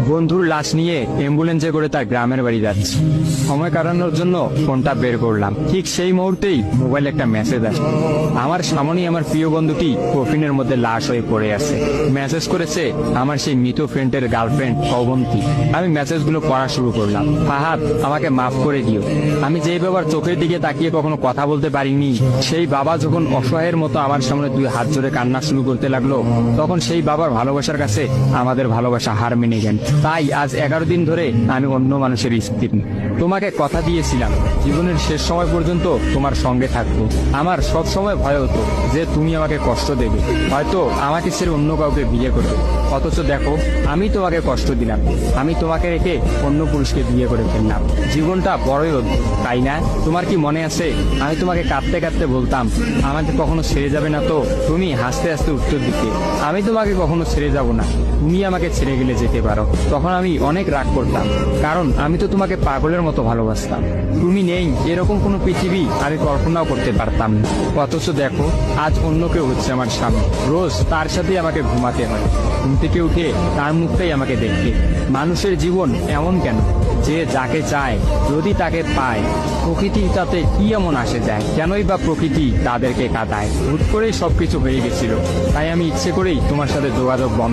বন্ধুর লাশ নিয়ে অ্যাম্বুলেন্সে করে তার গ্রামের বাড়ি যাচ্ছি। সময় কাটানোর জন্য ফোনটা বের করলাম। ঠিক সেই মুহূর্তেই মোবাইলে একটা মেসেজ আসে। আমার সামনেই আমার প্রিয় বন্ধুটি কফিনের মধ্যে লাশ হয়ে পড়ে আছে। মেসেজ করেছে আমার সেই মৃত ফ্রেন্ডের গার্লফ্রেন্ড অবন্তী। আমি মেসেজগুলো পড়া শুরু করলাম। ফাহাদ, আমাকে মাফ করে দিও। আমি যেই বাবার চোখের দিকে তাকিয়ে কখনো কথা বলতে পারিনি, সেই বাবা যখন অসহায়ের মতো আমার সামনে দুই হাত জোড়ে কান্না শুরু করতে লাগলো, তখন সেই বাবার ভালোবাসার কাছে আমাদের ভালোবাসা হার মেনে গেল। তাই আজ 11 দিন ধরে আমি অন্য মানুষের স্ত্রী। তোমাকে কথা দিয়েছিলাম জীবনের শেষ সময় পর্যন্ত তোমার সঙ্গে থাকবো। আমার সব সময় ভয় হতো যে তুমি আমাকে কষ্ট দেবে, হয়তো আমাকে ছেড়ে অন্য কাউকে বিয়ে করবে। অথচ দেখো, আমি তোমাকে কষ্ট দিলাম, আমি তোমাকে রেখে অন্য পুরুষকে বিয়ে করে ফেললাম। জীবনটা বড়ই অদ্ভুত, তাই না? তোমার কি মনে আছে আমি তোমাকে কাঁদতে কাঁদতে বলতাম আমাকে কখনো ছেড়ে যাবে না? তো তুমি হাসতে হাসতে উত্তর দিতে, আমি তোমাকে কখনো ছেড়ে যাব না, তুমি আমাকে ছেড়ে গেলে যেতে পারো। তখন আমি অনেক রাগ করতাম, কারণ আমি তো তোমাকে পাগলের মতো ভালোবাসতাম। তুমি নেই এরকম কোনো পৃথিবী আমি কল্পনাও করতে পারতাম না। অথচ দেখো, আজ অন্য কেউ হচ্ছে আমার সামনে। রোজ তার সাথেই আমাকে ঘুমাতে হয়, ঘুম থেকে উঠে তার মুখটাই আমাকে দেখতে। মানুষের জীবন এমন কেন যে যাকে চায় যদি তাকে পায়? প্রকৃতির তাতে কি এমন আসে যায়? কেনই বা প্রকৃতি তাদেরকে কাঁদায়? হুট করেই সবকিছু হয়ে গেছিল, তাই আমি ইচ্ছে করেই তোমার সাথে যোগাযোগ বন্ধ